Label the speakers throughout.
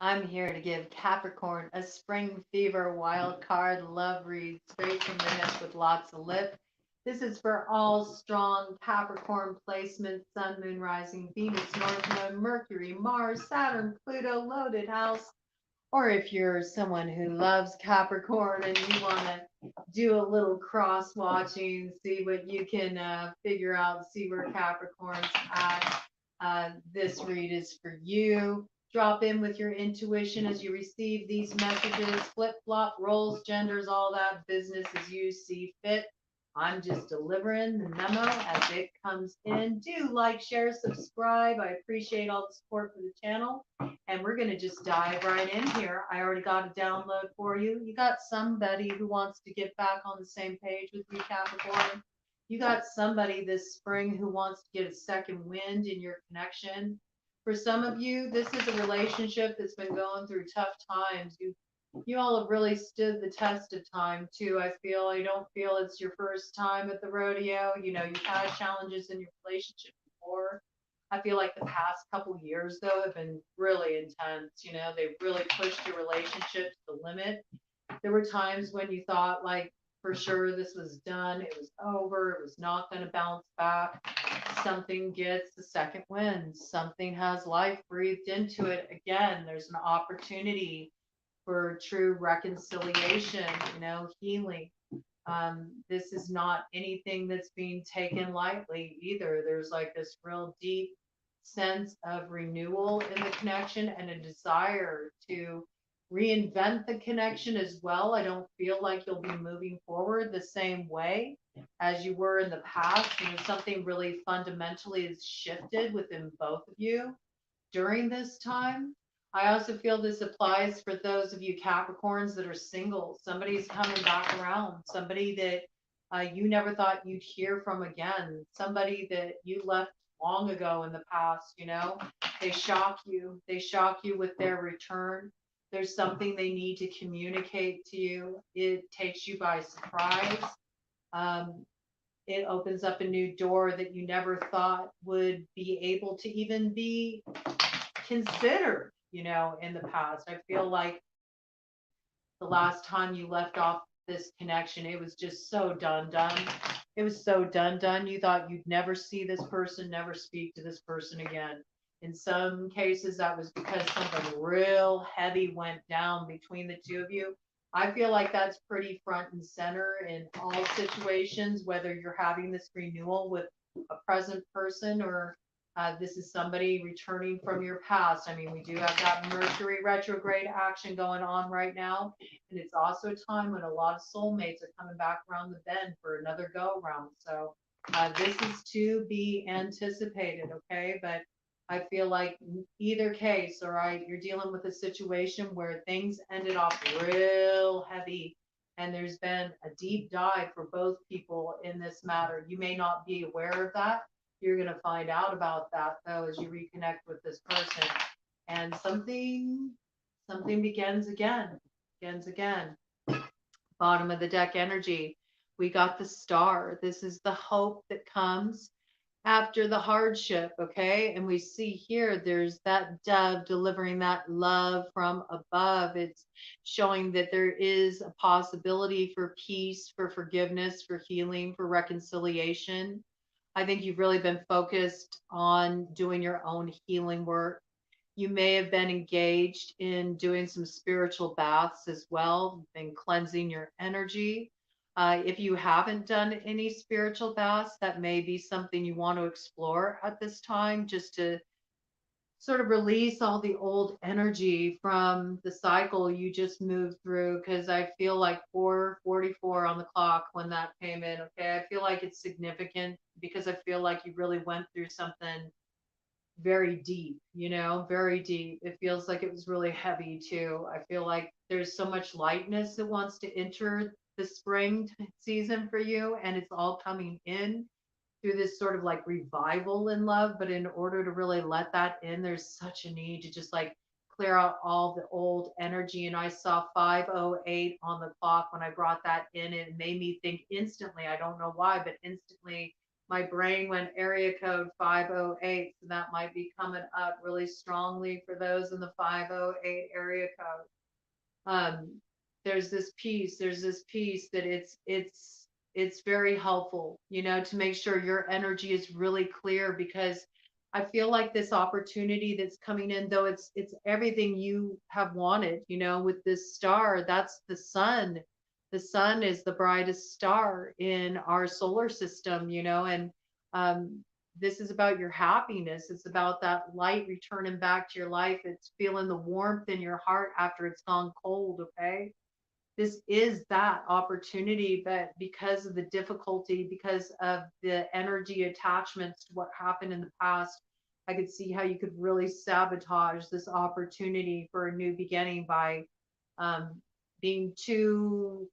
Speaker 1: I'm here to give Capricorn a spring fever wild card love read straight from the hip with lots of lip. This is for all strong Capricorn placements, Sun, Moon, Rising, Venus, North Node, Mercury, Mars, Saturn, Pluto, loaded house. Or if you're someone who loves Capricorn and you want to do a little cross watching, see what you can figure out, see where Capricorn's at. This read is for you. Drop in with your intuition as you receive these messages, flip flop, roles, genders, all that business as you see fit. I'm just delivering the memo as it comes in. Do like, share, subscribe. I appreciate all the support for the channel. And we're going to just dive right in here. I already got a download for you. You got somebody who wants to get back on the same page with you, Capricorn. You got somebody this spring who wants to get a second wind in your connection. For some of you, this is a relationship that's been going through tough times. You all have really stood the test of time too. I don't feel it's your first time at the rodeo. You've had challenges in your relationship before. I feel like the past couple years though have been really intense. They've really pushed your relationship to the limit. There were times when you thought like for sure this was done, it was over, it was not going to bounce back. Something gets the second wind, something has life breathed into it again. There's an opportunity for true reconciliation, healing. This is not anything that's being taken lightly either. There's like this real deep sense of renewal in the connection and a desire to reinvent the connection as well. I don't feel like you'll be moving forward the same way as you were in the past. Something really fundamentally has shifted within both of you during this time. I also feel this applies for those of you Capricorns that are single. Somebody's coming back around, somebody that you never thought you'd hear from again, somebody that you left long ago in the past. They shock you. They shock you with their return. There's something they need to communicate to you. It takes you by surprise. Um, it opens up a new door that you never thought would be able to even be considered, in the past. I feel like the last time you left off this connection, it was just so done. It was so done. You thought you'd never see this person, never speak to this person again. In some cases, that was because something real heavy went down between the two of you. I feel like that's pretty front and center in all situations, whether you're having this renewal with a present person or this is somebody returning from your past. I mean, we do have that Mercury retrograde action going on right now. And it's also a time when a lot of soulmates are coming back around the bend for another go around. So this is to be anticipated, okay? But I feel like in either case, all right, you're dealing with a situation where things ended off real heavy and there's been a deep dive for both people in this matter. You may not be aware of that. You're going to find out about that though as you reconnect with this person, and something begins again. Bottom of the deck energy, we got the star. This is the hope that comes after the hardship, okay? And we see here there's that dove delivering that love from above. It's showing that there is a possibility for peace, for forgiveness, for healing, for reconciliation. I think you've really been focused on doing your own healing work. You may have been engaged in doing some spiritual baths as well, been cleansing your energy. If you haven't done any spiritual baths, that may be something you want to explore at this time, just to sort of release all the old energy from the cycle you just moved through. Because I feel like 4:44 on the clock when that came in. Okay, I feel like it's significant because I feel like you really went through something very deep, very deep. It feels like it was really heavy too. I feel like there's so much lightness that wants to enter the spring season for you, and it's all coming in through this sort of like revival in love. But in order to really let that in, there's such a need to just like clear out all the old energy. And I saw 5:08 on the clock when I brought that in. It made me think instantly, I don't know why, but instantly my brain went area code 508, so that might be coming up really strongly for those in the 508 area code. There's this piece that it's very helpful, to make sure your energy is really clear, because I feel like this opportunity that's coming in, though it's everything you have wanted, with this star, that's the sun. The sun is the brightest star in our solar system, and this is about your happiness. It's about that light returning back to your life. It's feeling the warmth in your heart after it's gone cold. Okay. This is that opportunity, but because of the difficulty, because of the energy attachments to what happened in the past, I could see how you could really sabotage this opportunity for a new beginning by um, being too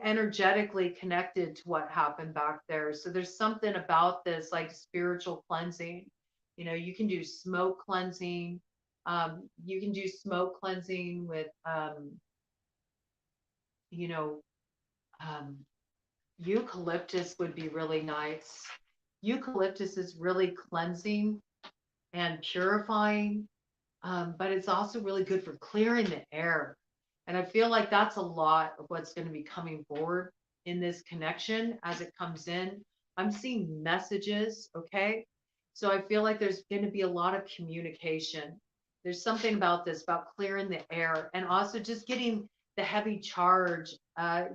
Speaker 1: energetically connected to what happened back there. So there's something about this, like spiritual cleansing. You can do smoke cleansing. You can do smoke cleansing with you know, um, eucalyptus would be really nice. Eucalyptus is really cleansing and purifying, but it's also really good for clearing the air. And I feel like that's a lot of what's going to be coming forward in this connection as it comes in. I'm seeing messages, okay? So I feel like there's going to be a lot of communication. There's something about this, about clearing the air, and also just getting the heavy charge, out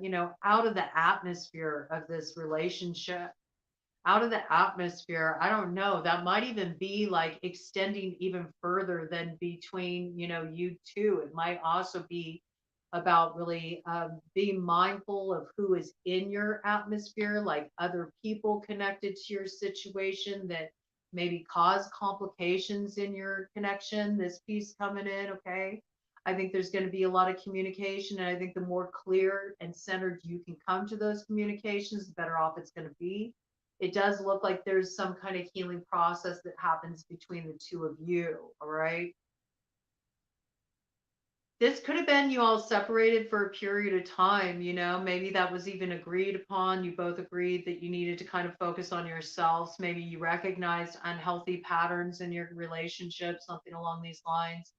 Speaker 1: of the atmosphere of this relationship, out of the atmosphere. I don't know. That might even be like extending even further than between, you two. It might also be about really being mindful of who is in your atmosphere, like other people connected to your situation that maybe cause complications in your connection. This piece coming in, okay? I think there's going to be a lot of communication, and I think the more clear and centered you can come to those communications, the better off it's going to be. It does look like there's some kind of healing process that happens between the two of you. All right. This could have been you all separated for a period of time, maybe that was even agreed upon. You both agreed that you needed to kind of focus on yourselves. Maybe you recognized unhealthy patterns in your relationship, something along these lines.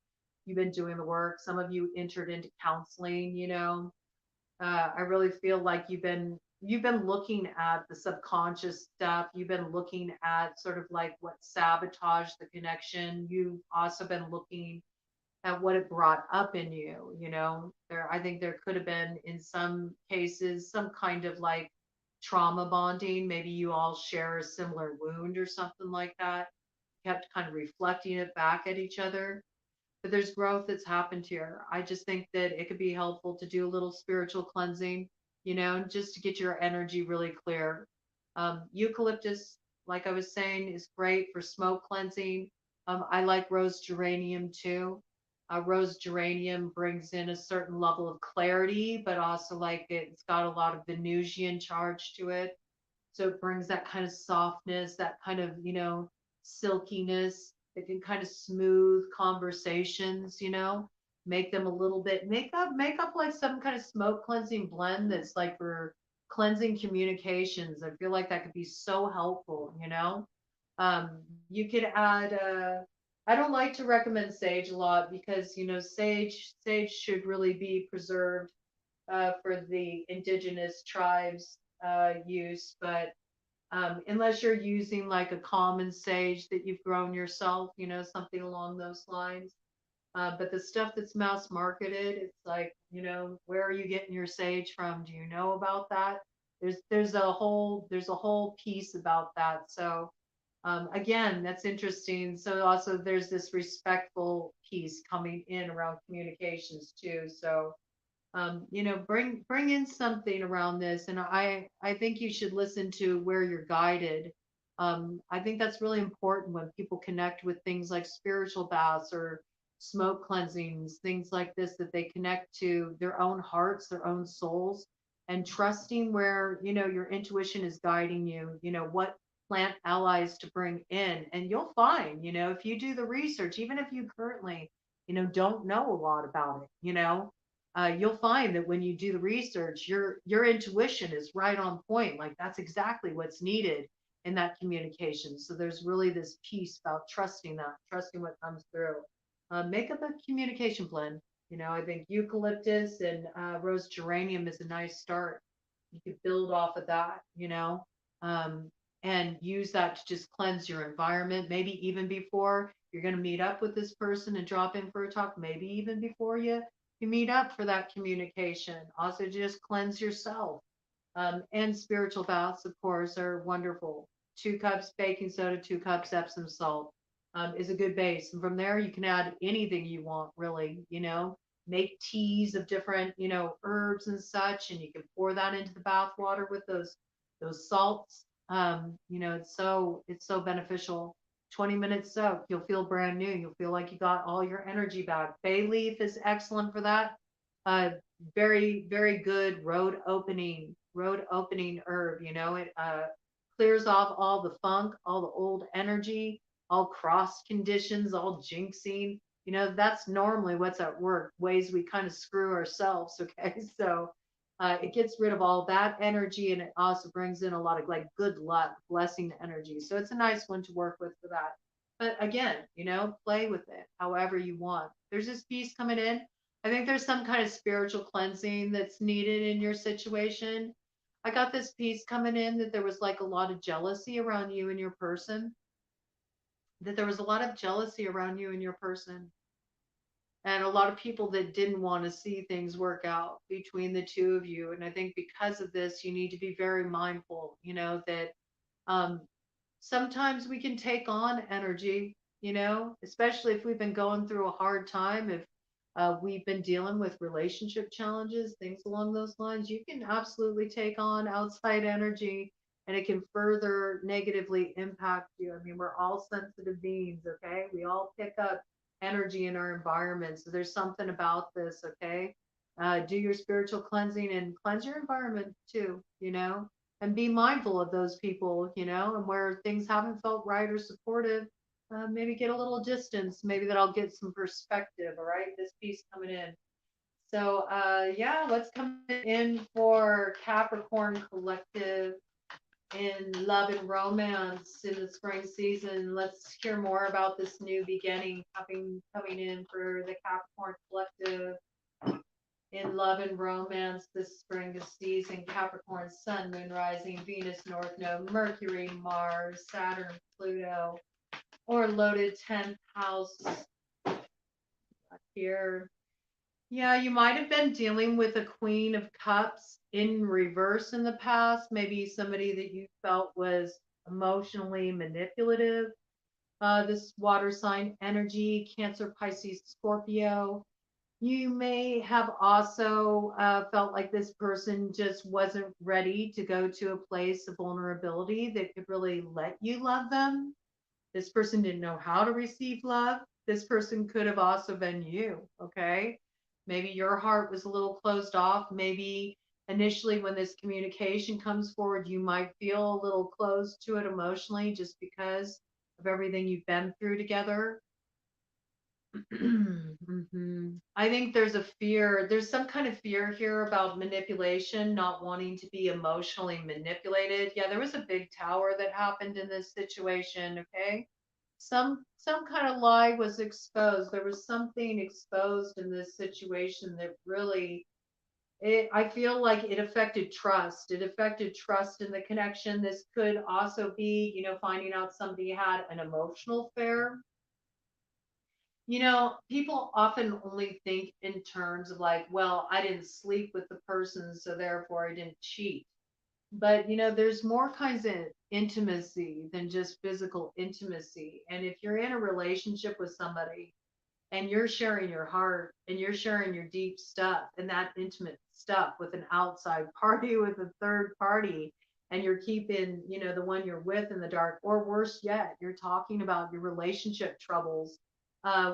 Speaker 1: You've been doing the work. Some of you entered into counseling, I really feel like you've been looking at the subconscious stuff. You've been looking at sort of like what sabotaged the connection. You've also been looking at what it brought up in you. I think there could have been, in some cases, some kind of like trauma bonding. Maybe you all share a similar wound or something like that. Kept kind of reflecting it back at each other, but there's growth that's happened here. I just think that it could be helpful to do a little spiritual cleansing, just to get your energy really clear. Eucalyptus, like I was saying, is great for smoke cleansing. I like rose geranium too. Rose geranium brings in a certain level of clarity, but also like it's got a lot of Venusian charge to it. So it brings that kind of softness, that kind of, silkiness. It can kind of smooth conversations, make them a little bit, make up like some kind of smoke cleansing blend that's like for cleansing communications. I feel like that could be so helpful, Um, you could add, I don't like to recommend sage a lot because, sage should really be preserved for the indigenous tribes use, but unless you're using like a common sage that you've grown yourself, something along those lines. But the stuff that's mass marketed, it's like, where are you getting your sage from? Do you know about that? There's a whole piece about that. So again, that's interesting. So also there's this respectful piece coming in around communications too. So bring in something around this, and I think you should listen to where you're guided. I think that's really important when people connect with things like spiritual baths or smoke cleansings, things like this, that they connect to their own hearts, their own souls, and trusting where your intuition is guiding you, what plant allies to bring in. And you'll find, if you do the research, even if you currently don't know a lot about it, you'll find that when you do the research, your intuition is right on point. Like that's exactly what's needed. in that communication. So there's really this piece about trusting that, trusting what comes through. Make up a communication plan. I think eucalyptus and rose geranium is a nice start. You could build off of that, um, and use that to just cleanse your environment. Maybe even before you're going to meet up with this person and drop in for a talk, maybe even before you meet up for that communication. Also, just cleanse yourself. And spiritual baths, of course, are wonderful. 2 cups baking soda, 2 cups Epsom salt is a good base. And from there, you can add anything you want, really, make teas of different, herbs and such, and you can pour that into the bath water with those salts. It's so beneficial. 20 minutes soak, you'll feel brand new. You'll feel like you got all your energy back. Bay leaf is excellent for that. Uh, very, very good road opening herb. It clears off all the funk, all the old energy, all cross conditions, all jinxing. That's normally what's at work, ways we kind of screw ourselves. Okay. So it gets rid of all that energy, and it also brings in a lot of like good luck, blessing energy. So it's a nice one to work with for that. But again, play with it however you want. There's this piece coming in. I think there's some kind of spiritual cleansing that's needed in your situation. I got this piece coming in that there was like a lot of jealousy around you and your person, that there was a lot of jealousy around you and your person, and a lot of people that didn't want to see things work out between the two of you. And I think because of this, you need to be very mindful, that um, sometimes we can take on energy, especially if we've been going through a hard time, if we've been dealing with relationship challenges, things along those lines. You can absolutely take on outside energy, and it can further negatively impact you. I mean, we're all sensitive beings, okay? We all pick up energy in our environment. So there's something about this, okay? Do your spiritual cleansing and cleanse your environment too, and be mindful of those people, and where things haven't felt right or supportive, maybe get a little distance. Maybe that'll get some perspective. All right, this piece coming in. So, yeah, what's coming in for Capricorn Collective in love and romance in the spring season? Let's hear more about this new beginning coming in for the Capricorn Collective in love and romance this spring season. Capricorn, Sun, Moon, Rising, Venus, North Node, Mercury, Mars, Saturn, Pluto, or loaded 10th house here. Yeah, you might have been dealing with a Queen of Cups in reverse in the past. Maybe somebody that you felt was emotionally manipulative. This water sign energy, Cancer, Pisces, Scorpio. You may have also felt like this person just wasn't ready to go to a place of vulnerability that could really let you love them. This person didn't know how to receive love. This person could have also been you, okay? Maybe your heart was a little closed off. Maybe initially when this communication comes forward, you might feel a little closed to it emotionally just because of everything you've been through together. I think there's a fear. There's some kind of fear here about manipulation, not wanting to be emotionally manipulated. Yeah, there was a big tower that happened in this situation. Okay, some kind of lie was exposed. There was something exposed in this situation that really, I feel like it affected trust. It affected trust in the connection. This could also be, finding out somebody had an emotional affair. People often only think in terms of like, well, I didn't sleep with the person, so therefore I didn't cheat. But, there's more kinds of intimacy than just physical intimacy. And if you're in a relationship with somebody and you're sharing your heart and you're sharing your deep stuff and that intimate stuff with an outside party, with a third party, and you're keeping, the one you're with in the dark, or worse yet, you're talking about your relationship troubles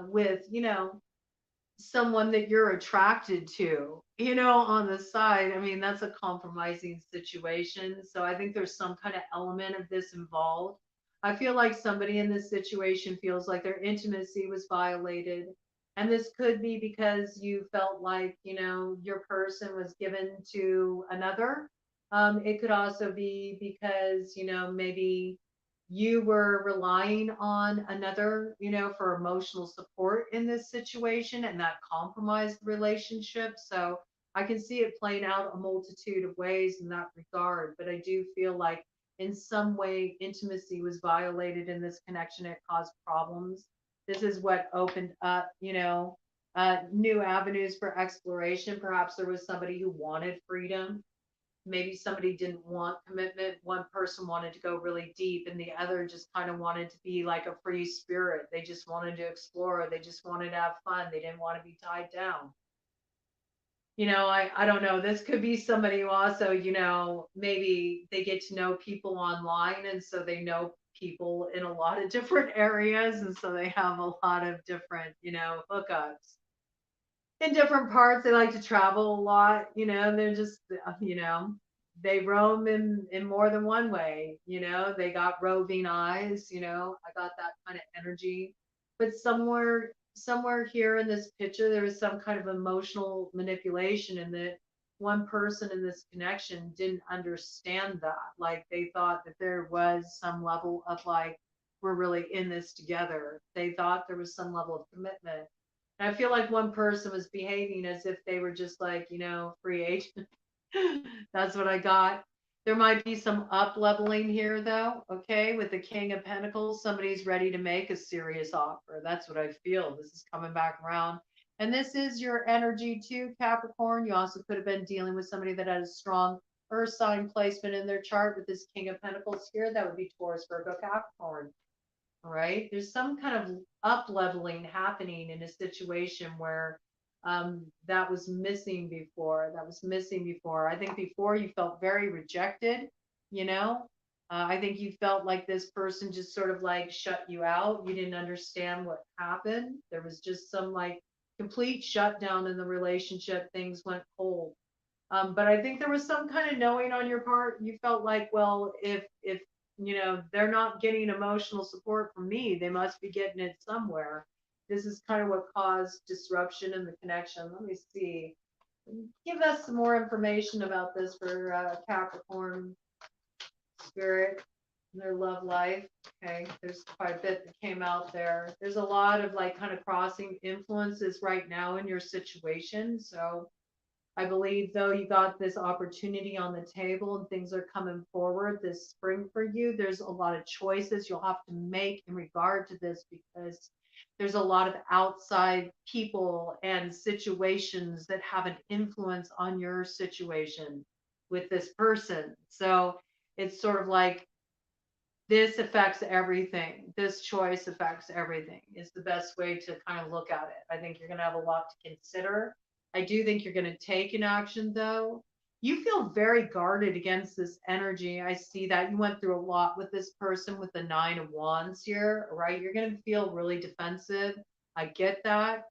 Speaker 1: with, someone that you're attracted to, on the side. I mean, that's a compromising situation. So I think there's some kind of element of this involved. I feel like somebody in this situation feels like their intimacy was violated. And this could be because you felt like, your person was given to another. It could also be because, maybe you were relying on another, for emotional support in this situation, and that compromised the relationship. So I can see it playing out a multitude of ways in that regard. But I do feel like in some way intimacy was violated in this connection. It caused problems. This is what opened up, new avenues for exploration. Perhaps there was somebody who wanted freedom. Maybe somebody didn't want commitment. One person wanted to go really deep, and the other just kind of wanted to be like a free spirit. They just wanted to explore. They just wanted to have fun. They didn't want to be tied down. I don't know. This could be somebody who also, maybe they get to know people online, and so they know people in a lot of different areas. And so they have a lot of different, hookups in different parts. They like to travel a lot, they're just, they roam in more than one way, they got roving eyes, I got that kind of energy. But somewhere here in this picture, there was some kind of emotional manipulation, and that one person in this connection didn't understand that. Like they thought that there was some level of like, we're really in this together. They thought there was some level of commitment. I feel like one person was behaving as if they were just like, free agent. That's what I got. There might be some up leveling here, though. Okay. With the King of Pentacles, somebody's ready to make a serious offer. That's what I feel. This is coming back around. And this is your energy too, Capricorn. You also could have been dealing with somebody that had a strong earth sign placement in their chart with this King of Pentacles here. That would be Taurus, Virgo, Capricorn. All right. There's some kind of up leveling happening in a situation where that was missing before. That was missing before. I think before you felt very rejected, you know. I think you felt like this person just sort of like shut you out. You didn't understand what happened. There was just some like complete shutdown in the relationship. Things went cold. But I think there was some kind of knowing on your part. You felt like, well, if they're not getting emotional support from me, they must be getting it somewhere. This is kind of what caused disruption in the connection. Let me see. Give us some more information about this for Capricorn spirit, their love life. Okay, there's quite a bit that came out there. There's a lot of like kind of crossing influences right now in your situation. So I believe, though, you got this opportunity on the table and things are coming forward this spring for you. There's a lot of choices you'll have to make in regard to this, because there's a lot of outside people and situations that have an influence on your situation with this person. So it's sort of like this affects everything. This choice affects everything, is the best way to kind of look at it. I think you're going to have a lot to consider. I do think you're going to take an action, though. You feel very guarded against this energy. I see that you went through a lot with this person with the 9 of Wands here, right? You're going to feel really defensive. I get that.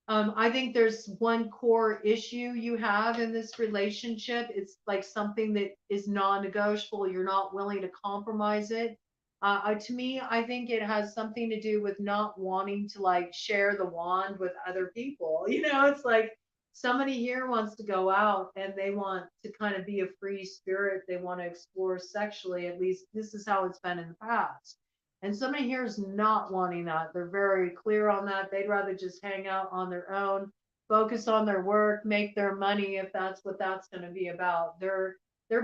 Speaker 1: I think there's one core issue you have in this relationship. It's like something that is non-negotiable. You're not willing to compromise it. To me, I think it has something to do with not wanting to like share the wand with other people. It's like somebody here wants to go out and they want to kind of be a free spirit. They want to explore sexually. At least this is how it's been in the past. And somebody here is not wanting that. They're very clear on that. They'd rather just hang out on their own, focus on their work, make their money, if that's what that's going to be about. They're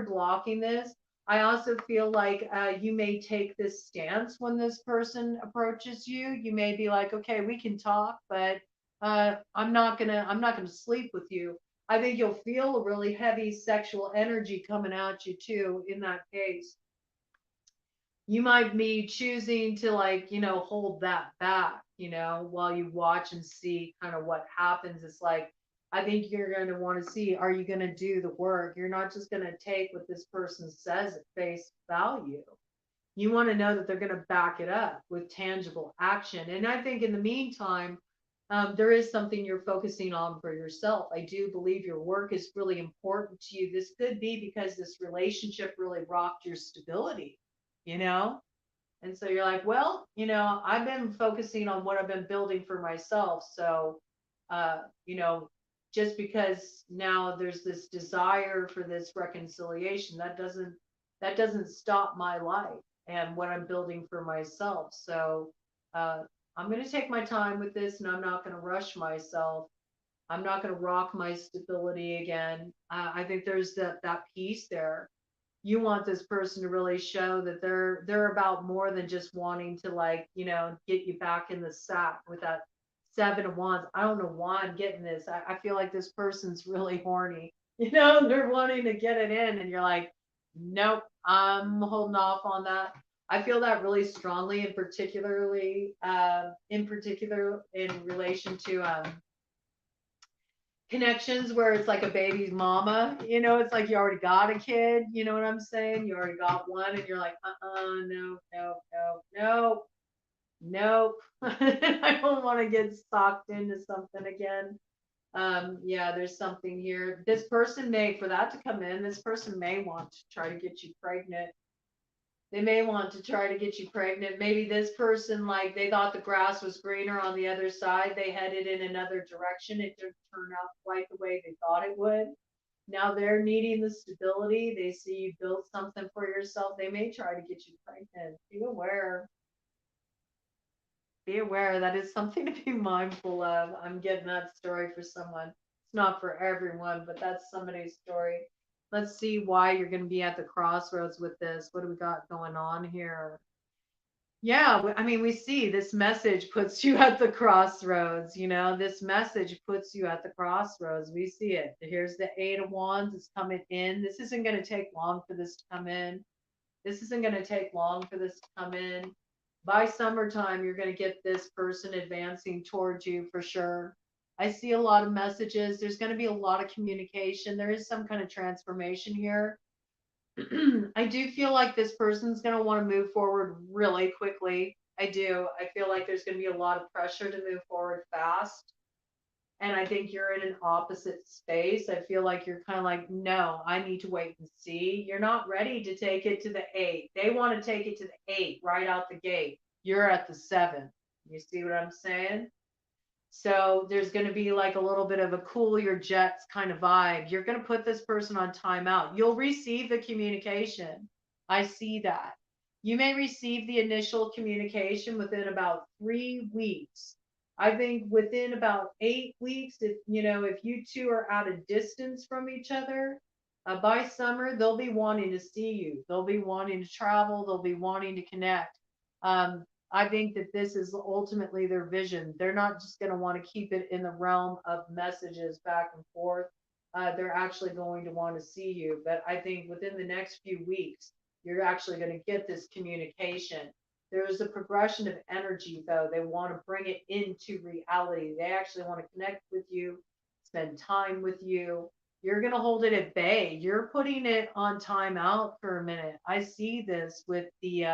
Speaker 1: blocking this. I also feel like you may take this stance when this person approaches you. You may be like, okay, we can talk, but I'm not gonna sleep with you. I think you'll feel a really heavy sexual energy coming at you too in that case. You might be choosing to like, hold that back, while you watch and see kind of what happens. It's like, I think you're going to want to see, are you going to do the work? You're not just going to take what this person says at face value. You want to know that they're going to back it up with tangible action. And I think in the meantime, there is something you're focusing on for yourself. I do believe your work is really important to you. This could be because this relationship really rocked your stability, you know? And so you're like, well, I've been focusing on what I've been building for myself. So, uh, you know, just because now there's this desire for this reconciliation, that doesn't stop my life and what I'm building for myself. So I'm going to take my time with this, and I'm not going to rush myself. I'm not going to rock my stability again. I think there's that piece there. You want this person to really show that they're about more than just wanting to, like, get you back in the sack with that 7 of Wands. I don't know why I'm getting this. I feel like this person's really horny. They're wanting to get it in, and you're like, nope, I'm holding off on that. I feel that really strongly, and in particular in relation to connections where it's like a baby's mama. It's like you already got a kid. You know what I'm saying? You already got one, and you're like, no, no, no, no, nope. I don't want to get sucked into something again. Yeah, there's something here. This person may, for that to come in, this person may want to try to get you pregnant. They may want to try to get you pregnant. Maybe this person, like, they thought the grass was greener on the other side. They headed in another direction. It didn't turn out quite the way they thought it would. Now they're needing the stability. They see you build something for yourself. They may try to get you pregnant. Be aware. Be aware. That is something to be mindful of. I'm getting that story for someone. It's not for everyone, but that's somebody's story. Let's see why you're going to be at the crossroads with this. What do we got going on here? Yeah, I mean, we see this message puts you at the crossroads. This message puts you at the crossroads. We see it. Here's the 8 of Wands. It's coming in. This isn't going to take long for this to come in. This isn't going to take long for this to come in. By summertime, you're going to get this person advancing towards you for sure. I see a lot of messages. There's going to be a lot of communication. There is some kind of transformation here. I do feel like this person's going to want to move forward really quickly. I do. I feel like there's going to be a lot of pressure to move forward fast. And I think you're in an opposite space. I feel like you're kind of like, no, I need to wait and see. You're not ready to take it to the 8. They want to take it to the 8 right out the gate. You're at the 7. You see what I'm saying? So there's going to be like a little bit of a cool your jets kind of vibe. You're going to put this person on timeout. You'll receive the communication. I see that. You may receive the initial communication within about 3 weeks. I think within about 8 weeks, if you two are at a distance from each other, by summer, they'll be wanting to see you. They'll be wanting to travel. They'll be wanting to connect. I think that this is ultimately their vision. They're not just going to want to keep it in the realm of messages back and forth. They're actually going to want to see you. But I think within the next few weeks, you're actually going to get this communication. There's a progression of energy, though. They want to bring it into reality. They actually want to connect with you, spend time with you. You're going to hold it at bay. You're putting it on timeout for a minute. I see this with the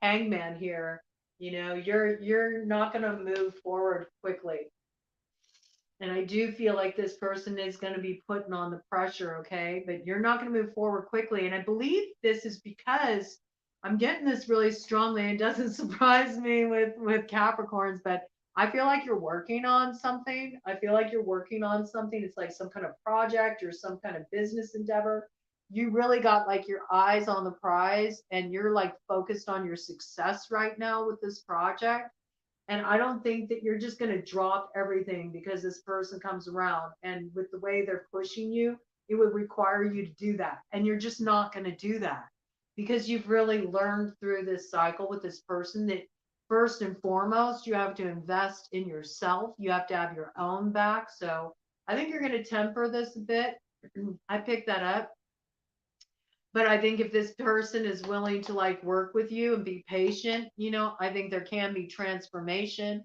Speaker 1: Hangman here. You're not going to move forward quickly. And I do feel like this person is going to be putting on the pressure, okay? But you're not going to move forward quickly. And I believe this is because I'm getting this really strongly. It doesn't surprise me with Capricorns, but I feel like you're working on something. I feel like you're working on something. It's like some kind of project or some kind of business endeavor. You really got like your eyes on the prize, and you're like focused on your success right now with this project. And I don't think that you're just going to drop everything because this person comes around. And with the way they're pushing you, it would require you to do that. And you're just not going to do that because you've really learned through this cycle with this person that first and foremost, you have to invest in yourself. You have to have your own back. So I think you're going to temper this a bit. I picked that up. But I think if this person is willing to like work with you and be patient, I think there can be transformation.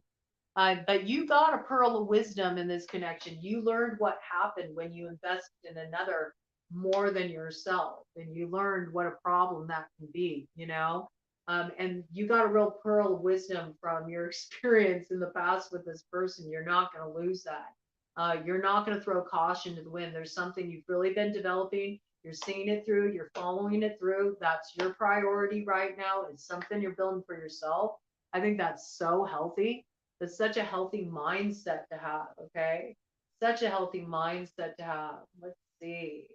Speaker 1: But you got a pearl of wisdom in this connection. You learned what happened when you invested in another more than yourself. And you learned what a problem that can be, and you got a real pearl of wisdom from your experience in the past with this person. You're not going to lose that. You're not going to throw caution to the wind. There's something you've really been developing. You're seeing it through, you're following it through. That's your priority right now. It's something you're building for yourself. I think that's so healthy. That's such a healthy mindset to have, okay? such a healthy mindset to have. Let's see.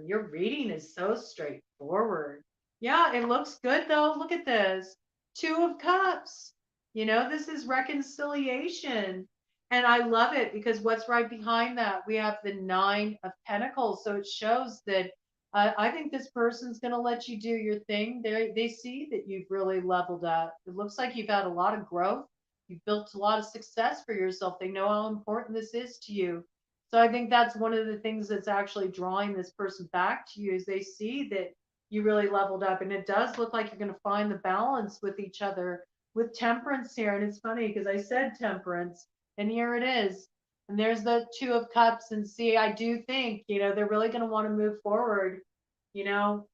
Speaker 1: Your reading is so straightforward. Yeah, it looks good though. Look at this. Two of Cups. You know, this is reconciliation. And I love it because what's right behind that? We have the Nine of Pentacles. So it shows that I think this person's going to let you do your thing. They see that you've really leveled up. It looks like you've had a lot of growth. You've built a lot of success for yourself. They know how important this is to you. So I think that's one of the things that's actually drawing this person back to you is they see that you really leveled up. And it does look like you're going to find the balance with each other with temperance here. And it's funny because I said temperance and here it is. And there's the Two of Cups. And see, I do think, they're really going to want to move forward,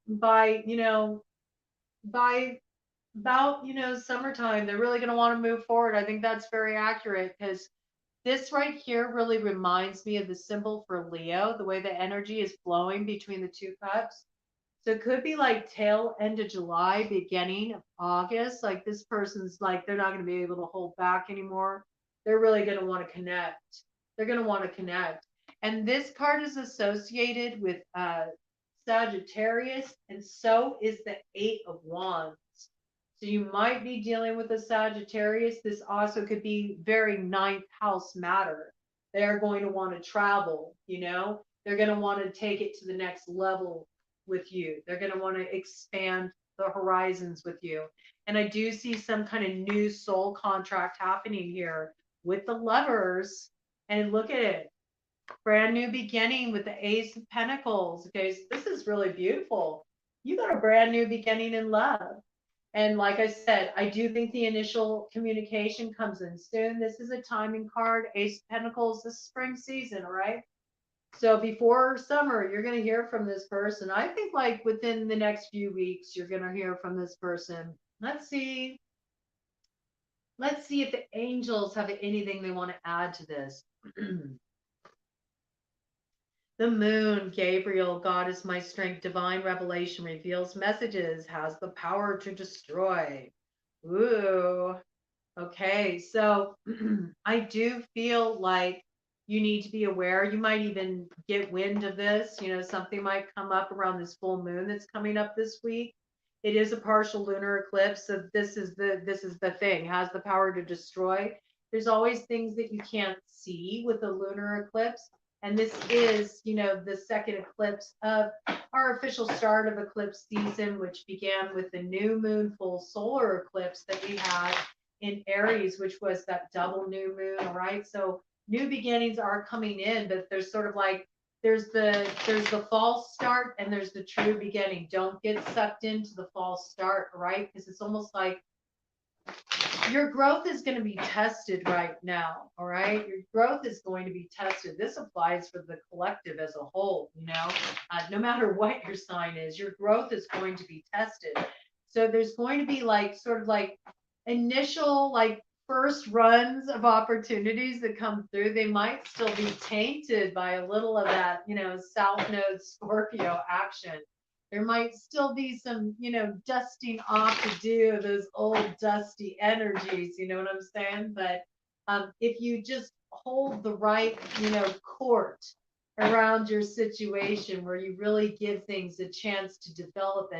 Speaker 1: by about, summertime, they're really going to want to move forward. I think that's very accurate because this right here really reminds me of the symbol for Leo, the way the energy is flowing between the two cups. So it could be like tail end of July, beginning of August. Like this person's like, they're not going to be able to hold back anymore. They're really going to want to connect. They're going to want to connect. And this card is associated with Sagittarius, and so is the Eight of Wands. So you might be dealing with a Sagittarius. This also could be very ninth house matter. They're going to want to travel, they're going to want to take it to the next level with you. They're going to want to expand the horizons with you. And I do see some kind of new soul contract happening here with the Lovers. And look at it. Brand new beginning with the Ace of Pentacles. Okay, so this is really beautiful. You got a brand new beginning in love. And like I said, I do think the initial communication comes in soon. This is a timing card. Ace of Pentacles, this spring season, all right? So before summer, you're going to hear from this person. I think like within the next few weeks, you're going to hear from this person. Let's see. Let's see if the angels have anything they want to add to this. The moon, Gabriel, God is my strength, divine revelation reveals messages, has the power to destroy. Ooh, okay. So I do feel like you need to be aware. You might even get wind of this. Something might come up around this full moon that's coming up this week. It is a partial lunar eclipse. So this is the thing, has the power to destroy. There's always things that you can't see with a lunar eclipse. And this is, the second eclipse of our official start of eclipse season, which began with the new moon full solar eclipse that we had in Aries, which was that double new moon, all right? So new beginnings are coming in, but there's sort of like, there's the false start and there's the true beginning. Don't get sucked into the false start, right? Because it's almost like your growth is going to be tested right now, all right? Your growth is going to be tested. This applies for the collective as a whole, no matter what your sign is, your growth is going to be tested. So there's going to be like sort of like initial like first runs of opportunities that come through. They might still be tainted by a little of that, South Node Scorpio action. There might still be some, dusting off to do those old dusty energies, you know what I'm saying? But if you just hold the right, court around your situation where you really give things a chance to develop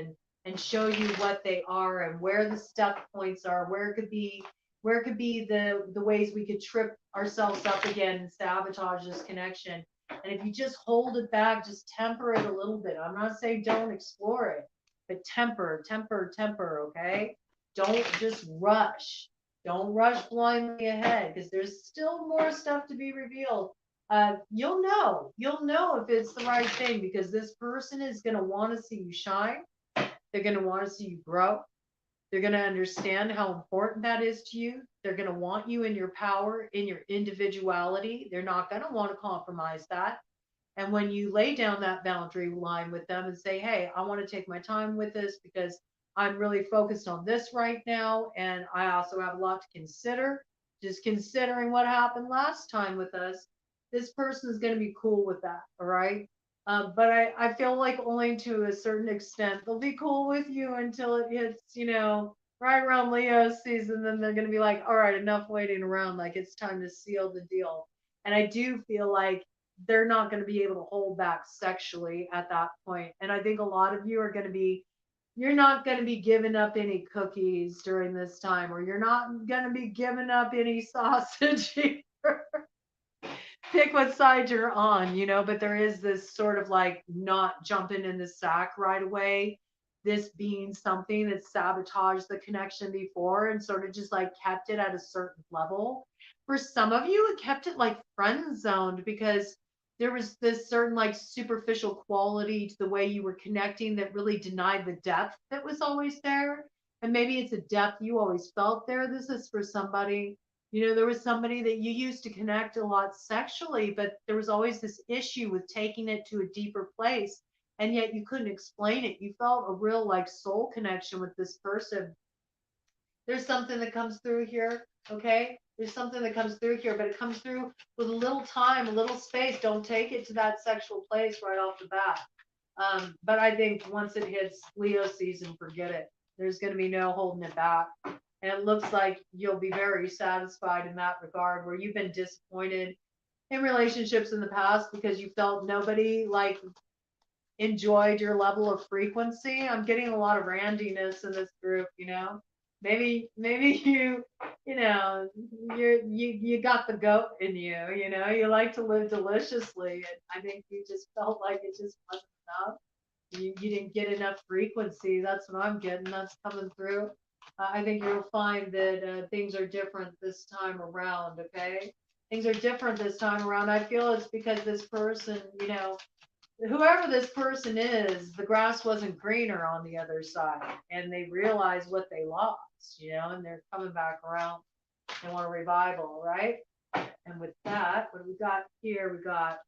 Speaker 1: and show you what they are and where the stuck points are, where it could be the ways we could trip ourselves up again and sabotage this connection. And if you just hold it back, just temper it a little bit. I'm not saying don't explore it, but temper, okay? Don't just rush. Don't rush blindly ahead because there's still more stuff to be revealed. You'll know if it's the right thing because this person is going to want to see you shine. They're going to want to see you grow. They're going to understand how important that is to you. They're going to want you in your power, in your individuality. They're not going to want to compromise that. And when you lay down that boundary line with them and say, hey, I want to take my time with this because I'm really focused on this right now. And I also have a lot to consider. Just considering what happened last time with us, this person is going to be cool with that. All right. But I feel like only to a certain extent. They'll be cool with you until it hits, right around Leo season. Then they're going to be like, all right, enough waiting around. Like it's time to seal the deal. And I do feel like they're not going to be able to hold back sexually at that point. And I think a lot of you are going to be, you're not going to be giving up any cookies during this time, or you're not going to be giving up any sausage either. Pick what side you're on, you know, but there is this sort of like not jumping in the sack right away. This being something that sabotaged the connection before and sort of just like kept it at a certain level. For some of you, it kept it like friend zoned because there was this certain like superficial quality to the way you were connecting that really denied the depth that was always there. And maybe it's a depth you always felt there. This is for somebody, you know, there was somebody that you used to connect a lot sexually, but there was always this issue with taking it to a deeper place. And yet you couldn't explain it. You felt a real like soul connection with this person. There's something that comes through here. Okay. There's something that comes through here, but it comes through with a little time, a little space. Don't take it to that sexual place right off the bat. But I think once it hits Leo season, forget it. There's going to be no holding it back. And it looks like you'll be very satisfied in that regard, where you've been disappointed in relationships in the past because you felt nobody like enjoyed your level of frequency. I'm getting a lot of randiness in this group, you know. Maybe you know, you got the goat in you, you know, you like to live deliciously. And I think you just felt like it just wasn't enough. You didn't get enough frequency. That's what I'm getting. That's coming through. I think you'll find that things are different this time around. Okay. Things are different this time around. I feel it's because this person, you know, whoever this person is, the grass wasn't greener on the other side, and they realize what they lost, you know, and they're coming back around. They want a revival, right? And with that, what do we got here? We got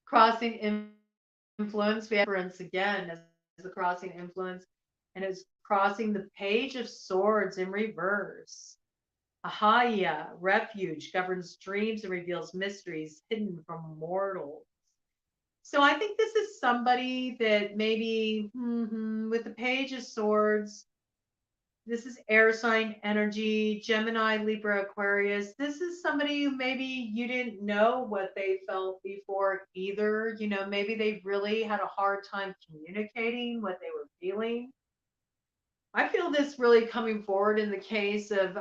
Speaker 1: crossing influence. We have reference again as the crossing influence, and it's crossing the Page of Swords in reverse. Ahaya, refuge, governs dreams and reveals mysteries hidden from mortals. So I think this is somebody that maybe with the Page of Swords, this is air sign energy, Gemini, Libra, Aquarius. This is somebody who maybe you didn't know what they felt before either. You know, maybe they really had a hard time communicating what they were feeling. I feel this really coming forward in the case of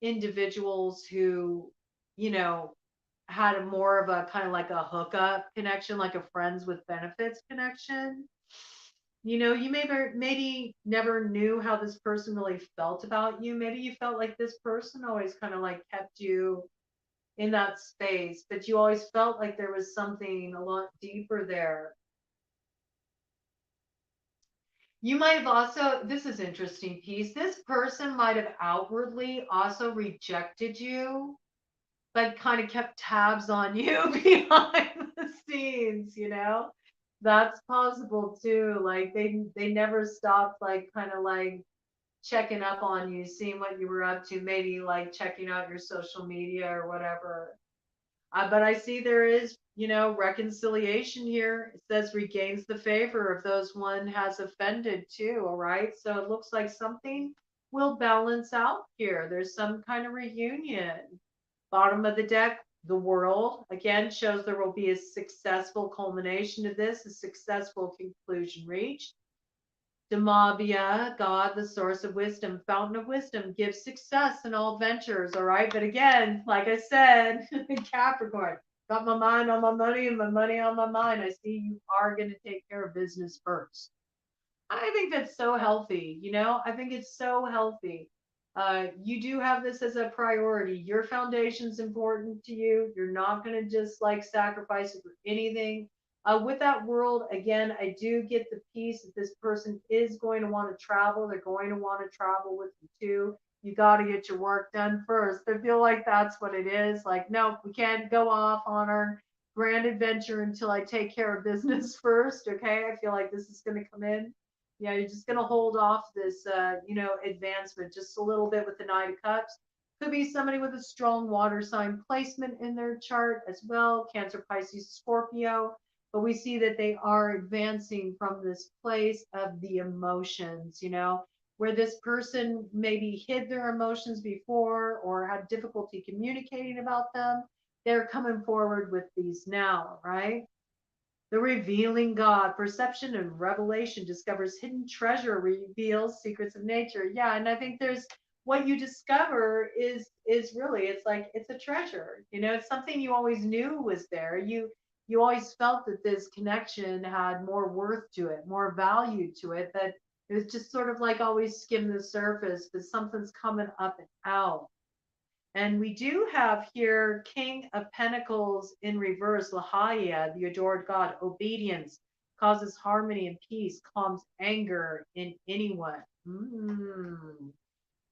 Speaker 1: individuals who, you know, had a more of a kind of like a hookup connection, like a friends with benefits connection. You know, you maybe never knew how this person really felt about you. Maybe you felt like this person always kind of like kept you in that space, but you always felt like there was something a lot deeper there. You might have also, this is interesting piece. This person might have outwardly also rejected you, but kind of kept tabs on you behind the scenes, you know? That's possible too. Like they never stopped like kind of like checking up on you, seeing what you were up to, maybe like checking out your social media or whatever. But I see there is, you know, reconciliation here. It says regains the favor of those one has offended too. All right. So it looks like something will balance out here. There's some kind of reunion. Bottom of the deck, the world again shows there will be a successful culmination to this, a successful conclusion reached. Demabia, God, the source of wisdom, fountain of wisdom, gives success in all ventures. All right. But again, like I said, Capricorn, got my mind on my money and my money on my mind. I see you are going to take care of business first. I think that's so healthy. You know, I think it's so healthy. You do have this as a priority. Your foundation's important to you. You're not going to just like sacrifice it for anything. With that world, again, I do get the piece that this person is going to want to travel. They're going to want to travel with you too. You got to get your work done first. I feel like that's what it is. Like, no, we can't go off on our grand adventure until I take care of business first. Okay. I feel like this is going to come in. Yeah, you're just going to hold off this, you know, advancement just a little bit with the Knight of Cups. Could be somebody with a strong water sign placement in their chart as well, Cancer, Pisces, Scorpio. But we see that they are advancing from this place of the emotions, you know. where this person maybe hid their emotions before or had difficulty communicating about them. They're coming forward with these now, right? The revealing God, perception and revelation, discovers hidden treasure, reveals secrets of nature. Yeah, and I think there's what you discover is really, it's like it's a treasure. You know, it's something you always knew was there. You always felt that this connection had more worth to it, more value to it, that it was just sort of like always skim the surface, but something's coming up and out. And we do have here King of Pentacles in reverse, Lahaya, the adored God. Obedience causes harmony and peace, calms anger in anyone.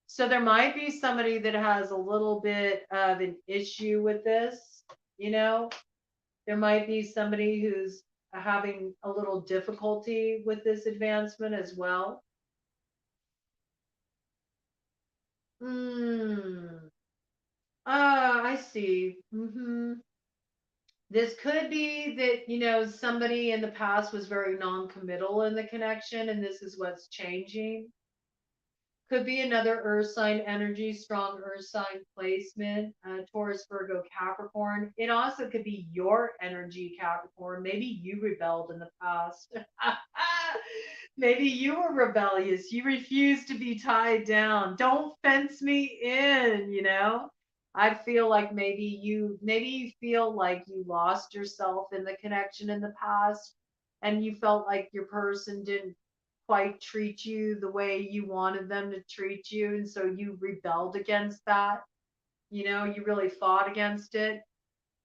Speaker 1: So there might be somebody that has a little bit of an issue with this, you know. There might be somebody who's having a little difficulty with this advancement as well. I see. This could be that, you know, somebody in the past was very non-committal in the connection, and this is what's changing. Could be another earth sign energy, strong earth sign placement, Taurus, Virgo, Capricorn. It also could be your energy, Capricorn. Maybe you rebelled in the past. Maybe you were rebellious. You refused to be tied down. Don't fence me in, you know? I feel like maybe you feel like you lost yourself in the connection in the past, and you felt like your person didn't quite treat you the way you wanted them to treat you, and so you rebelled against that. You know, you really fought against it.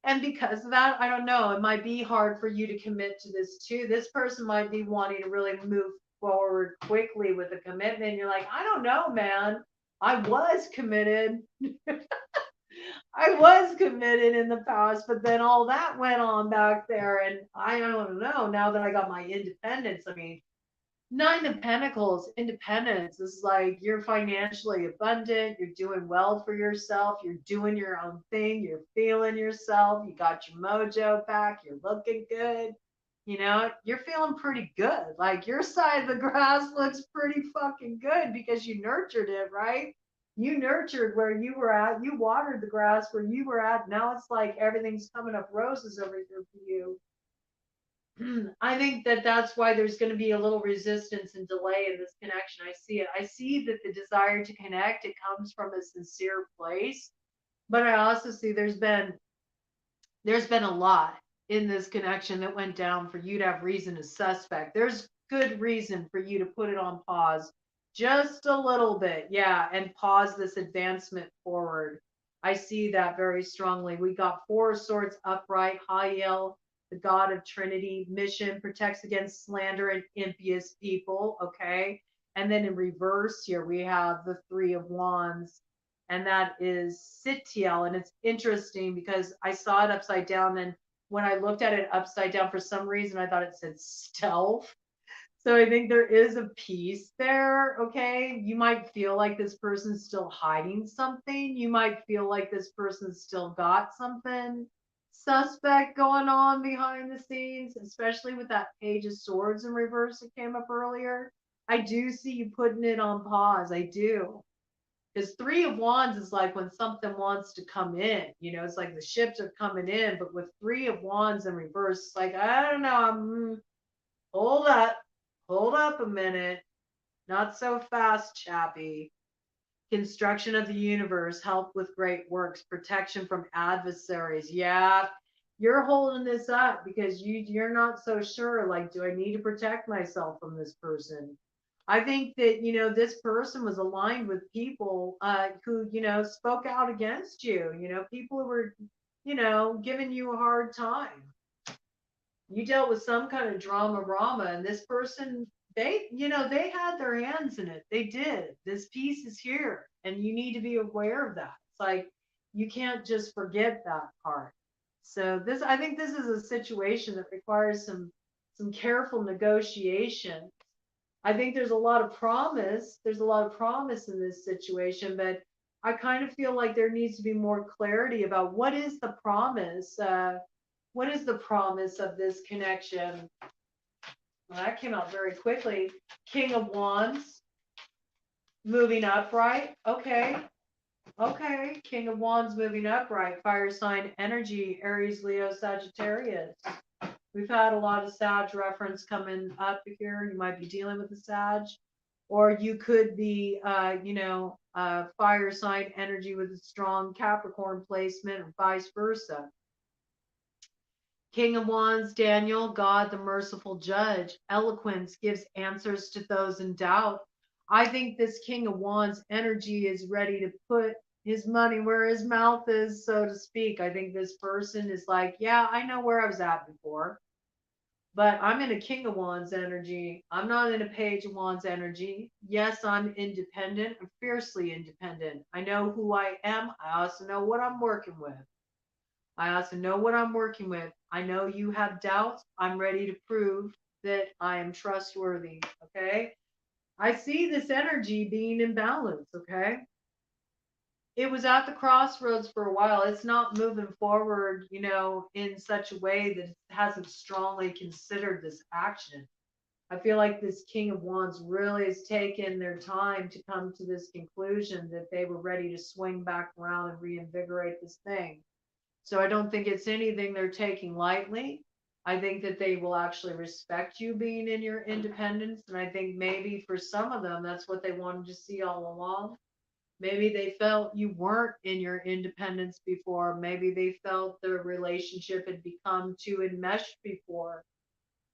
Speaker 1: And because of that, I don't know, it might be hard for you to commit to this too. This person might be wanting to really move forward quickly with a commitment. You're like, I don't know, man. I was committed. I was committed in the past, but then all that went on back there. And I don't know. Now that I got my independence, I mean, Nine of Pentacles, independence is like you're financially abundant, you're doing well for yourself, you're doing your own thing, you're feeling yourself, you got your mojo back, you're looking good. You know, you're feeling pretty good. Like your side of the grass looks pretty fucking good because you nurtured it, right? You nurtured where you were at, you watered the grass where you were at. Now it's like everything's coming up roses over here for you. I think that that's why there's going to be a little resistance and delay in this connection. I see it. I see that the desire to connect, it comes from a sincere place, but I also see there's been a lot in this connection that went down for you to have reason to suspect. There's good reason for you to put it on pause just a little bit. Yeah, and pause this advancement forward. I see that very strongly. We got Four of Swords upright, Hayel, the God of Trinity, mission, protects against slander and impious people. Okay. And then in reverse here, we have the Three of Wands, and that is Sitiel. And it's interesting because I saw it upside down. And when I looked at it upside down, for some reason, I thought it said stealth. So I think there is a piece there. Okay. You might feel like this person's still hiding something. You might feel like this person's still got something suspect going on behind the scenes, especially with that Page of Swords in reverse that came up earlier. I do see you putting it on pause. I do. Because Three of Wands is like when something wants to come in, you know, it's like the ships are coming in, but with Three of Wands in reverse, it's like, I don't know, hold up a minute. Not so fast, chappy. Construction of the universe, help with great works, protection from adversaries. Yeah, you're holding this up because you're not so sure. Like, do I need to protect myself from this person? I think that, you know, this person was aligned with people who, you know, spoke out against you. You know, people who were, you know, giving you a hard time. You dealt with some kind of drama, and this person, they, you know, they had their hands in it. They did. This piece is here, and you need to be aware of that. It's like you can't just forget that part. So this, I think this is a situation that requires some careful negotiation. I think there's a lot of promise. There's a lot of promise in this situation, but I kind of feel like there needs to be more clarity about what is the promise. What is the promise of this connection? Well, that came out very quickly. King of Wands. Moving upright. Okay. Okay. King of Wands moving upright. Fire sign energy. Aries, Leo, Sagittarius. We've had a lot of Sag reference coming up here. You might be dealing with the Sag, or you could be, fire sign energy with a strong Capricorn placement, or vice versa. King of Wands, Daniel, God, the merciful judge. Eloquence gives answers to those in doubt. I think this King of Wands energy is ready to put his money where his mouth is, so to speak. I think this person is like, yeah, I know where I was at before, but I'm in a King of Wands energy. I'm not in a Page of Wands energy. Yes, I'm independent. I'm fiercely independent. I know who I am. I also know what I'm working with. I also know what I'm working with. I know you have doubts. I'm ready to prove that I am trustworthy. Okay. I see this energy being in balance. Okay. It was at the crossroads for a while. It's not moving forward, in such a way that it hasn't strongly considered this action. I feel like this King of Wands really has taken their time to come to this conclusion that they were ready to swing back around and reinvigorate this thing. So I don't think it's anything they're taking lightly. I think that they will actually respect you being in your independence. And I think maybe for some of them, that's what they wanted to see all along. Maybe they felt you weren't in your independence before. Maybe they felt the relationship had become too enmeshed before.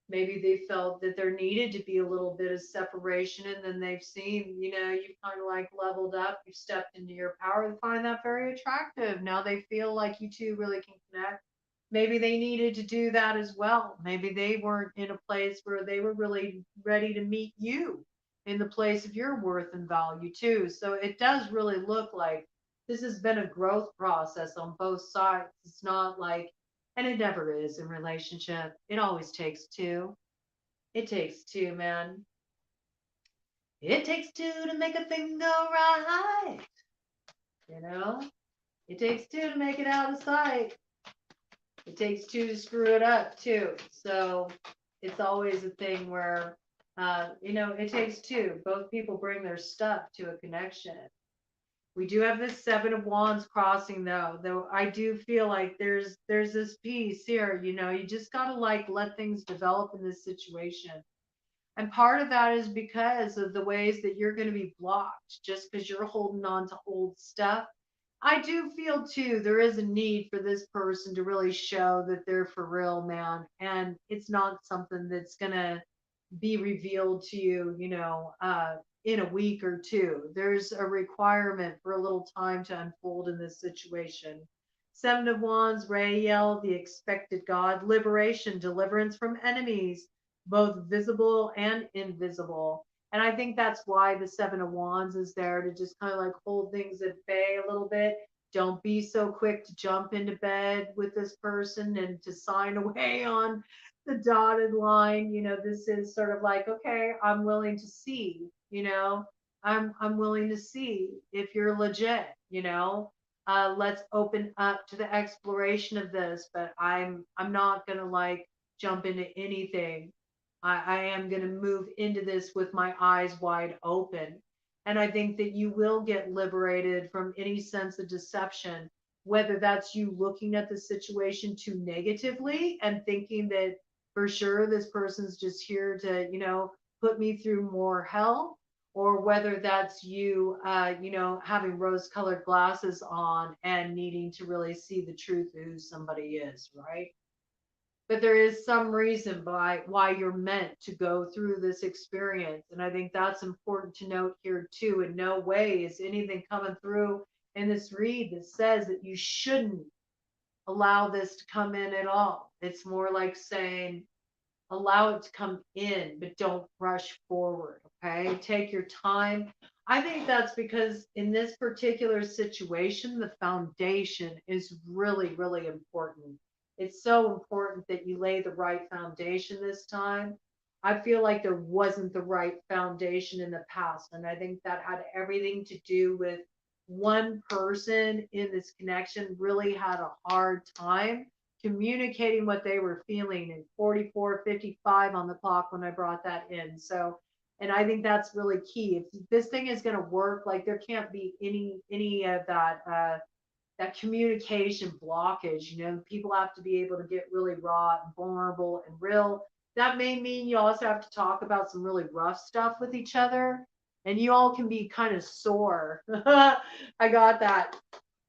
Speaker 1: Maybe they felt that there needed to be a little bit of separation, and then they've seen, you've kind of like leveled up, you've stepped into your power. They find that very attractive. Now they feel like you two really can connect. Maybe they needed to do that as well. Maybe they weren't in a place where they were really ready to meet you in the place of your worth and value too. So it does really look like this has been a growth process on both sides. It's not like, and it never is in relationship. It always takes two. It takes two, man. It takes two to make a thing go right. You know? It takes two to make it out of sight. It takes two to screw it up too. So it's always a thing where, it takes two. Both people bring their stuff to a connection. We do have this Seven of Wands crossing though I do feel like there's this piece here, you just gotta like let things develop in this situation. And part of that is because of the ways that you're going to be blocked just because you're holding on to old stuff. I do feel too there is a need for this person to really show that they're for real, man. And it's not something that's going to be revealed to you, in a week or two. There's a requirement for a little time to unfold in this situation. Seven of Wands, Rael, the expected God, liberation, deliverance from enemies, both visible and invisible. And I think that's why the Seven of Wands is there to just kind of like hold things at bay a little bit. Don't be so quick to jump into bed with this person and to sign away on the dotted line. This is sort of like, okay, I'm willing to see, I'm willing to see if you're legit, let's open up to the exploration of this, but I'm not gonna like jump into anything. I am gonna move into this with my eyes wide open. And I think that you will get liberated from any sense of deception, whether that's you looking at the situation too negatively and thinking that for sure this person's just here to, put me through more hell, or whether that's you, having rose colored glasses on and needing to really see the truth of who somebody is, right? But there is some reason why you're meant to go through this experience. And I think that's important to note here too. In no way is anything coming through in this read that says that you shouldn't allow this to come in at all. It's more like saying, allow it to come in, but don't rush forward. Okay. Take your time. I think that's because in this particular situation, the foundation is really, really important. It's so important that you lay the right foundation this time. I feel like there wasn't the right foundation in the past. And I think that had everything to do with one person in this connection really had a hard time communicating what they were feeling, in 44:55 on the clock when I brought that in. So And I think that's really key. If this thing is going to work, like there can't be any of that that communication blockage. You know, people have to be able to get really raw and vulnerable and real. That may mean you also have to talk about some really rough stuff with each other, and you all can be kind of sore. I got that.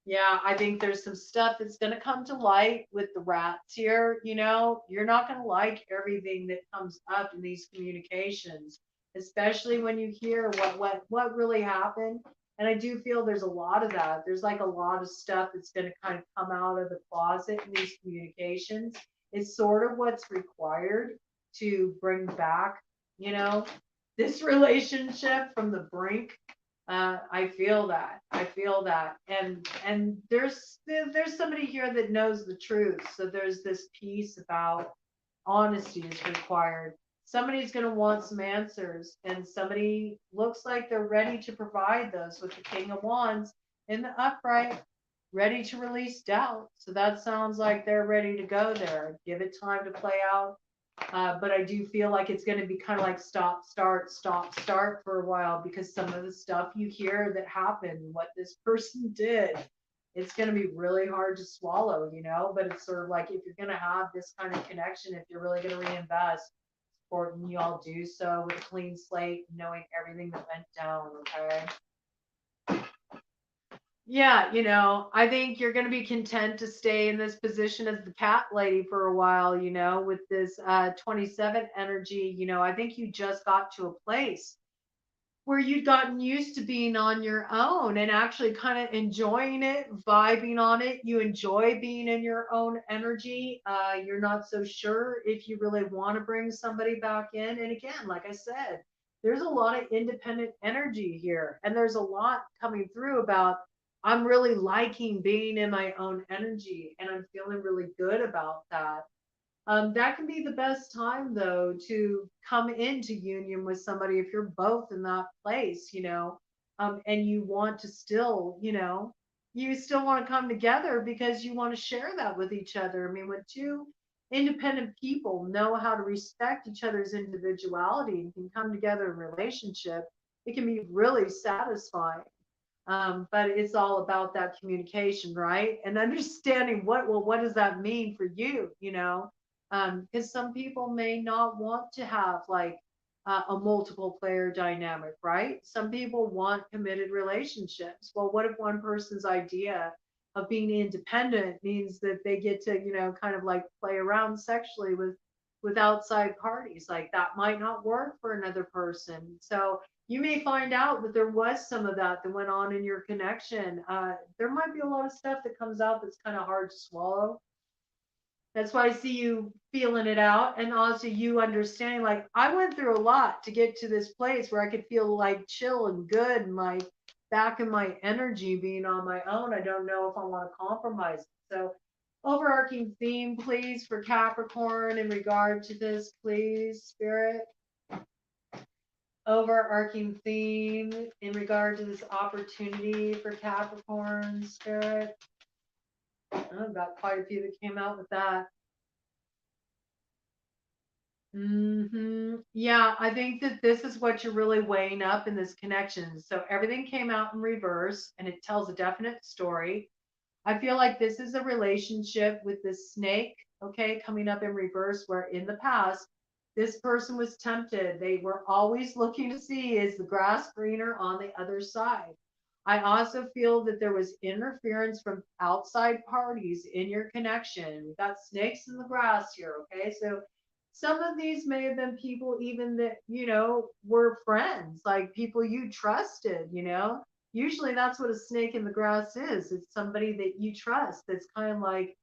Speaker 1: Yeah, I think there's some stuff that's going to come to light with the rats here. You know, you're not going to like everything that comes up in these communications, especially when you hear what really happened. And I do feel there's a lot of that. There's like a lot of stuff that's going to kind of come out of the closet in these communications. It's sort of what's required to bring back, you know, this relationship from the brink. I feel that. I feel that. And there's somebody here that knows the truth. So there's this piece about honesty is required. Somebody's going to want some answers, and somebody looks like they're ready to provide those with the King of Wands in the upright, ready to release doubt. So that sounds like they're ready to go there. Give it time to play out. But I do feel like it's going to be kind of like stop, start for a while, because some of the stuff you hear that happened, what this person did, it's going to be really hard to swallow, you know. But it's sort of like, if you're going to have this kind of connection, if you're really going to reinvest, it's important you all do so with a clean slate, knowing everything that went down, okay? Yeah, you know, I think you're going to be content to stay in this position as the cat lady for a while, you know, with this 27 energy. You know, I think you just got to a place where you'd gotten used to being on your own and actually kind of enjoying it, vibing on it. You enjoy being in your own energy. You're not so sure if you really want to bring somebody back in. And again, like I said, there's a lot of independent energy here, and there's a lot coming through about I'm really liking being in my own energy, and I'm feeling really good about that. That can be the best time, though, to come into union with somebody if you're both in that place, you know, and you want to still, you know, you still want to come together because you want to share that with each other. I mean, when two independent people know how to respect each other's individuality and can come together in relationship, it can be really satisfying. But it's all about that communication, right? And understanding what does that mean for you, you know? Because some people may not want to have like a multiple player dynamic, right? Some people want committed relationships. Well, what if one person's idea of being independent means that they get to, you know, kind of like play around sexually with outside parties? Like that might not work for another person. So you may find out that there was some of that that went on in your connection. There might be a lot of stuff that comes out that's kind of hard to swallow. That's why I see you feeling it out, and also you understanding, like, I went through a lot to get to this place where I could feel like chill and good and my back in my energy being on my own. I don't know if I want to compromise. So overarching theme, please, for Capricorn in regard to this, please, Spirit. Overarching theme in regard to this opportunity for Capricorn, Spirit. I've got quite a few that came out with that. Yeah, I think that this is what you're really weighing up in this connection. So everything came out in reverse and it tells a definite story. I feel like this is a relationship with this snake, okay, coming up in reverse, where in the past, this person was tempted. They were always looking to see, is the grass greener on the other side? I also feel that there was interference from outside parties in your connection. We've got snakes in the grass here, okay? So some of these may have been people even that, you know, were friends, like people you trusted, you know? Usually that's what a snake in the grass is. It's somebody that you trust that's kind of like,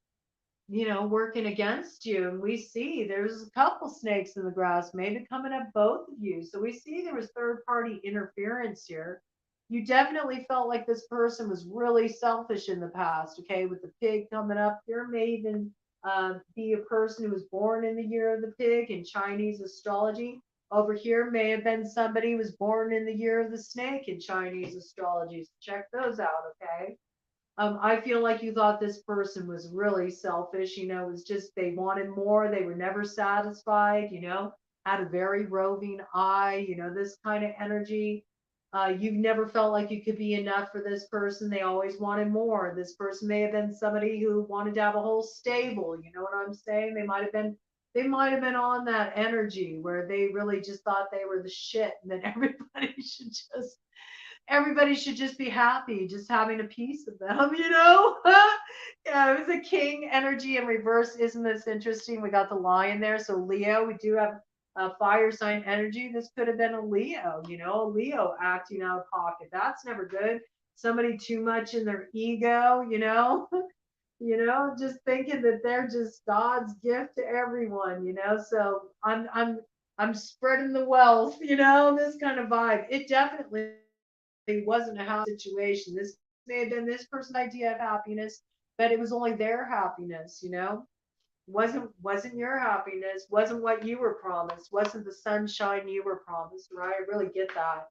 Speaker 1: you know, working against you. And we see there's a couple snakes in the grass, maybe coming at both of you. So we see there was third party interference here. You definitely felt like this person was really selfish in the past, okay, with the pig coming up. There may even be a person who was born in the year of the pig in Chinese astrology. Over here may have been somebody who was born in the year of the snake in Chinese astrology. So check those out, okay? I feel like you thought this person was really selfish. You know, it was just they wanted more. They were never satisfied. You know, had a very roving eye, this kind of energy. You've never felt like you could be enough for this person. They always wanted more. This person may have been somebody who wanted to have a whole stable. You know what I'm saying? They might have been on that energy where they really just thought they were the shit and that everybody should just be happy, just having a piece of them. Yeah, it was a king energy in reverse. Isn't this interesting? We got the lion there. So Leo, we do have a fire sign energy. This could have been a Leo acting out of pocket. That's never good. Somebody too much in their ego. Just thinking that they're just God's gift to everyone. So I'm spreading the wealth, this kind of vibe. It definitely wasn't a happy situation. This may have been this person's idea of happiness, but it was only their happiness. Wasn't your happiness, wasn't what you were promised, wasn't the sunshine you were promised, right? I really get that.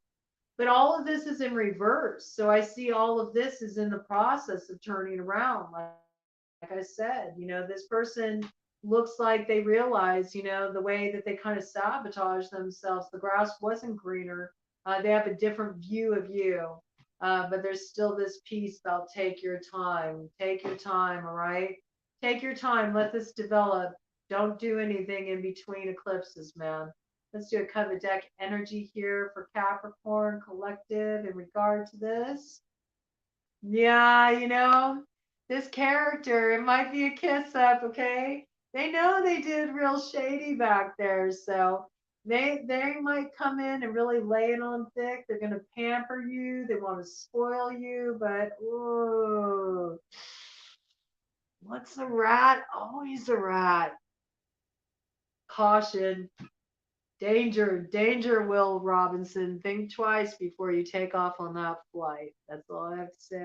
Speaker 1: But all of this is in reverse. So I see all of this is in the process of turning around. Like I said, this person looks like they realize, the way that they kind of sabotage themselves, the grass wasn't greener. They have a different view of you. But there's still this piece about take your time. Take your time, all right? Take your time. Let this develop. Don't do anything in between eclipses, man. Let's do a cut of the deck energy here for Capricorn collective in regard to this. Yeah, this character, it might be a kiss up, okay? They know they did real shady back there, so they might come in and really lay it on thick. They're gonna pamper you, they want to spoil you, but ooh, what's a rat? Always a rat. Caution. Danger, Will Robinson. Think twice before you take off on that flight. That's all I have to say.